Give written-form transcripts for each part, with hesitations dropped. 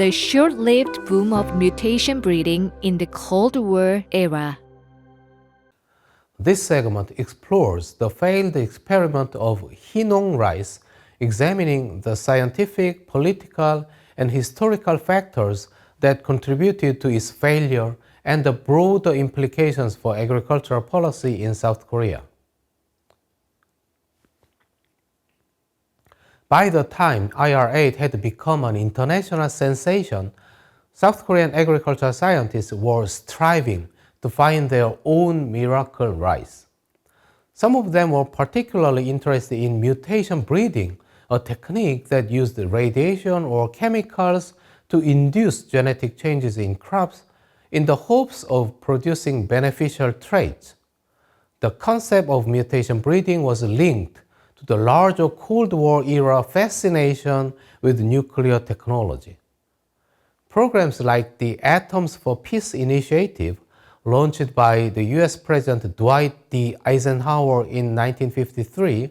the short-lived boom of mutation breeding in the Cold War era. This segment explores the failed experiment of Heenong rice, examining the scientific, political, and historical factors that contributed to its failure and the broader implications for agricultural policy in South Korea. By the time IR-8 had become an international sensation, South Korean agricultural scientists were striving to find their own miracle rice. Some of them were particularly interested in mutation breeding, a technique that used radiation or chemicals to induce genetic changes in crops in the hopes of producing beneficial traits. The concept of mutation breeding was linked to the larger Cold War era fascination with nuclear technology. Programs like the Atoms for Peace initiative, launched by the US President Dwight D. Eisenhower in 1953,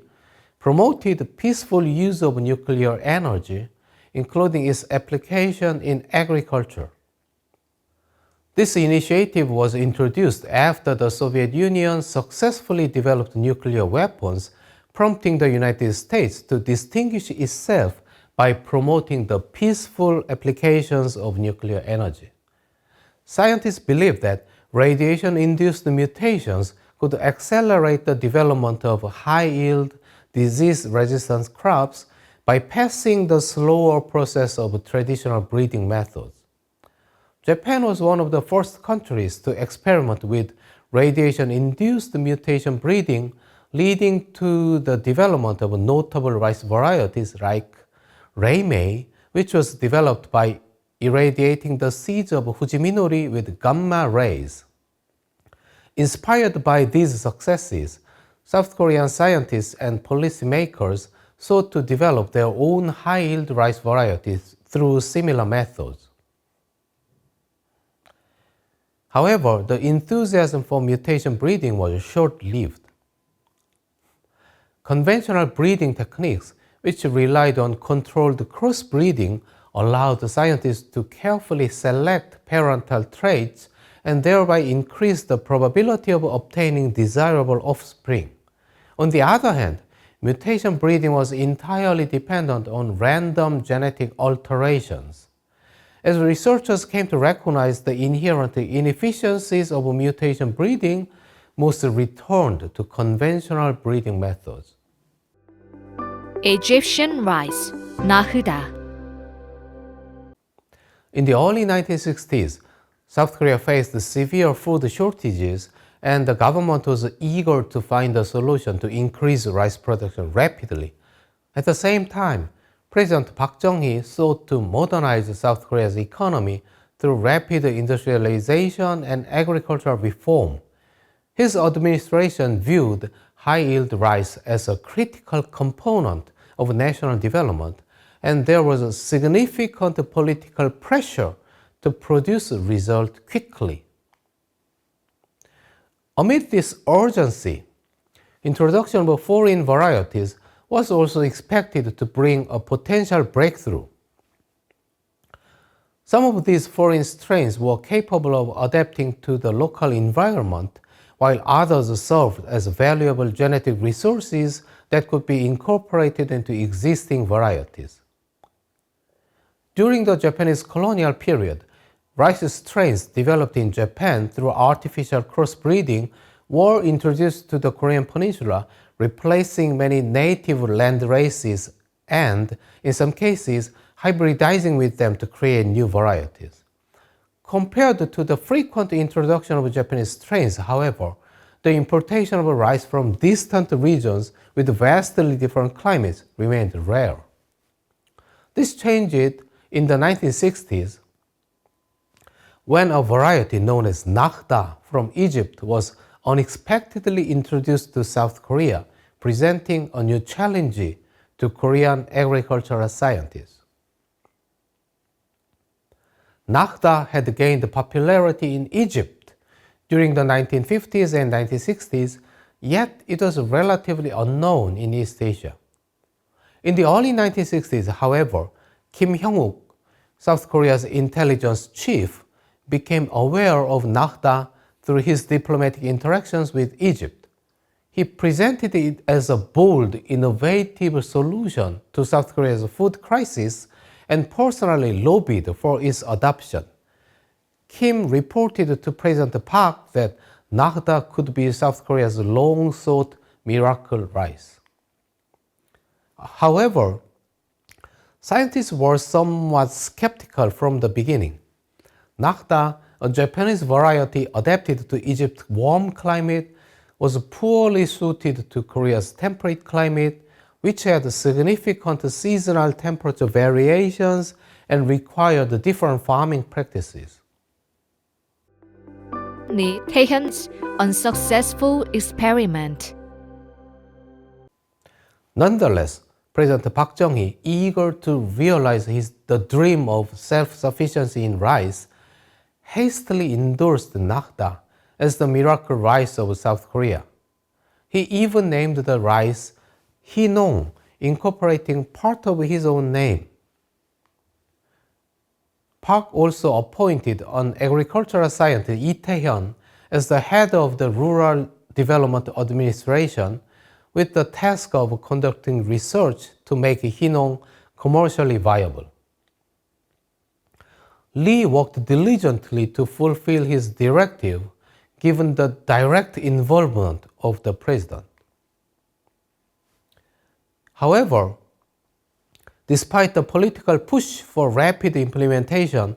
promoted peaceful use of nuclear energy, including its application in agriculture. This initiative was introduced after the Soviet Union successfully developed nuclear weapons, prompting the United States to distinguish itself by promoting the peaceful applications of nuclear energy. Scientists believe that radiation-induced mutations could accelerate the development of high-yield, disease-resistant crops by passing the slower process of traditional breeding methods. Japan was one of the first countries to experiment with radiation-induced mutation breeding, leading to the development of notable rice varieties like Reimei, which was developed by irradiating the seeds of Fujiminori with gamma rays. Inspired by these successes, South Korean scientists and policymakers sought to develop their own high-yield rice varieties through similar methods. However, the enthusiasm for mutation breeding was short-lived. Conventional breeding techniques, which relied on controlled crossbreeding, allowed scientists to carefully select parental traits and thereby increase the probability of obtaining desirable offspring. On the other hand, mutation breeding was entirely dependent on random genetic alterations. As researchers came to recognize the inherent inefficiencies of mutation breeding, most returned to conventional breeding methods. Egyptian rice, Nahda. In the early 1960s, South Korea faced severe food shortages, and the government was eager to find a solution to increase rice production rapidly. At the same time, President Park Chung-hee sought to modernize South Korea's economy through rapid industrialization and agricultural reform. His administration viewed high-yield rice as a critical component of national development, and there was a significant political pressure to produce a result quickly. Amid this urgency, introduction of foreign varieties was also expected to bring a potential breakthrough. Some of these foreign strains were capable of adapting to the local environment, while others served as valuable genetic resources that could be incorporated into existing varieties. During the Japanese colonial period, rice strains developed in Japan through artificial crossbreeding were introduced to the Korean peninsula, replacing many native land races and, in some cases, hybridizing with them to create new varieties. Compared to the frequent introduction of Japanese strains, however, the importation of rice from distant regions with vastly different climates remained rare. This changed in the 1960s, when a variety known as Nahda from Egypt was unexpectedly introduced to South Korea, presenting a new challenge to Korean agricultural scientists. Nahda had gained popularity in Egypt during the 1950s and 1960s, yet it was relatively unknown in East Asia. In the early 1960s, however, Kim Hyung-wook, South Korea's intelligence chief, became aware of Nahda through his diplomatic interactions with Egypt. He presented it as a bold, innovative solution to South Korea's food crisis and personally lobbied for its adoption. Kim reported to President Park that Nahda could be South Korea's long-sought miracle rice. However, scientists were somewhat skeptical from the beginning. Nahda, a Japanese variety adapted to Egypt's warm climate, was poorly suited to Korea's temperate climate, which had significant seasonal temperature variations and required different farming practices. Taehyun's unsuccessful experiment. Nonetheless, President Park Chung-hee, eager to realize the dream of self-sufficiency in rice, hastily endorsed Nahda as the miracle rice of South Korea. He even named the rice Heenong, incorporating part of his own name. Park also appointed an agricultural scientist, Lee Tae-hyun, as the head of the Rural Development Administration, with the task of conducting research to make Heenong commercially viable. Lee worked diligently to fulfill his directive, given the direct involvement of the president. However, despite the political push for rapid implementation,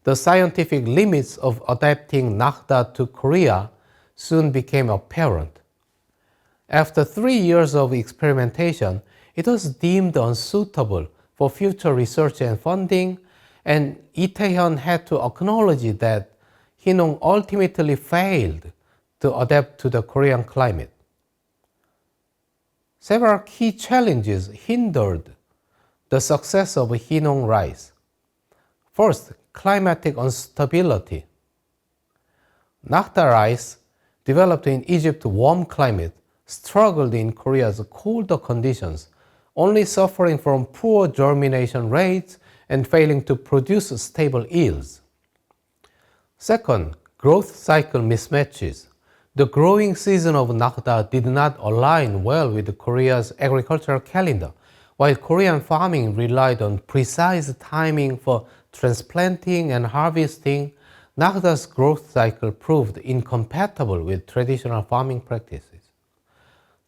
the scientific limits of adapting Nahda to Korea soon became apparent. After 3 years of experimentation, it was deemed unsuitable for future research and funding, and Lee Tae-hyun had to acknowledge that Heenong ultimately failed to adapt to the Korean climate. Several key challenges hindered the success of Heenong rice. First, climatic instability. Nahda rice, developed in Egypt's warm climate, struggled in Korea's colder conditions, only suffering from poor germination rates and failing to produce stable yields. Second, growth cycle mismatches. The growing season of Nahda did not align well with Korea's agricultural calendar. While Korean farming relied on precise timing for transplanting and harvesting, Nahda's growth cycle proved incompatible with traditional farming practices.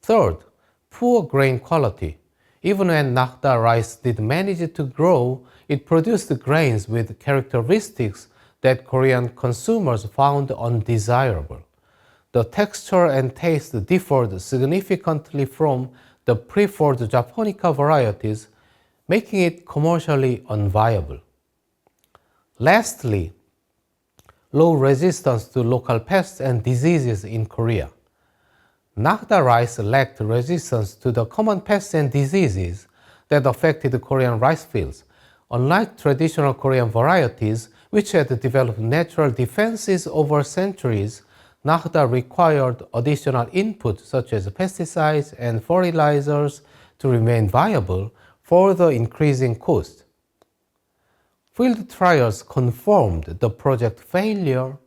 Third, poor grain quality. Even when Nahda rice did manage to grow, it produced grains with characteristics that Korean consumers found undesirable. The texture and taste differed significantly from the preferred Japonica varieties, making it commercially unviable. Lastly, low resistance to local pests and diseases in Korea. Nahda rice lacked resistance to the common pests and diseases that affected Korean rice fields. Unlike traditional Korean varieties, which had developed natural defenses over centuries, Nahda required additional input such as pesticides and fertilizers to remain viable, further increasing cost. Field trials confirmed the project failure,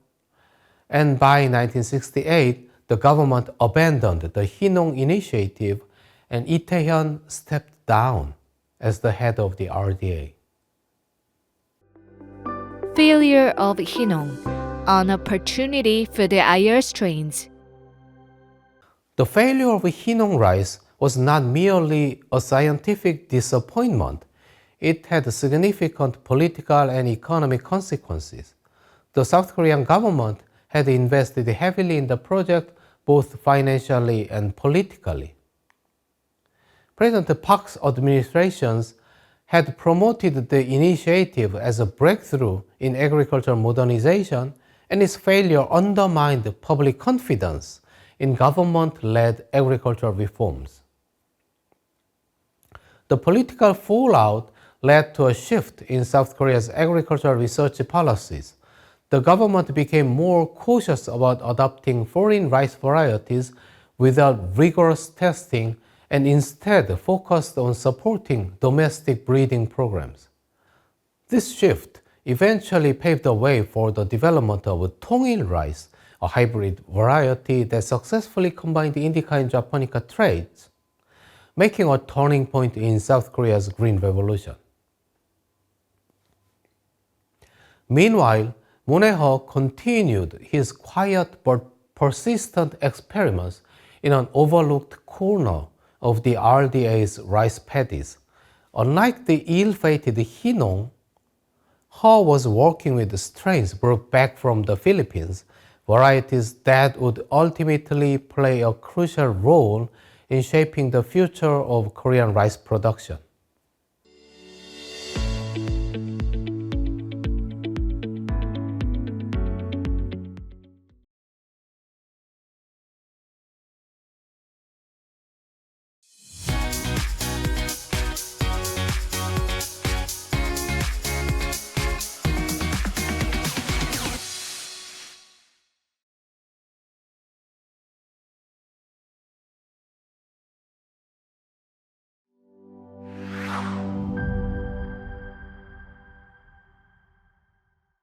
and by 1968, the government abandoned the Heenong initiative and Lee Tae-hyun stepped down as the head of the RDA. Failure of Heenong, an opportunity for the higher strains. The failure of Heenong rice was not merely a scientific disappointment. It had significant political and economic consequences. The South Korean government had invested heavily in the project, both financially and politically. President Park's administrations had promoted the initiative as a breakthrough in agricultural modernization, and its failure undermined public confidence in government-led agricultural reforms. The political fallout led to a shift in South Korea's agricultural research policies. The government became more cautious about adopting foreign rice varieties without rigorous testing and instead focused on supporting domestic breeding programs. This shift eventually paved the way for the development of Tongil rice, a hybrid variety that successfully combined Indica and Japonica traits, making a turning point in South Korea's Green Revolution. Meanwhile, Moon-ho continued his quiet but persistent experiments in an overlooked corner of the RDA's rice paddies. Unlike the ill-fated Heenong, Ho was working with strains brought back from the Philippines, varieties that would ultimately play a crucial role in shaping the future of Korean rice production.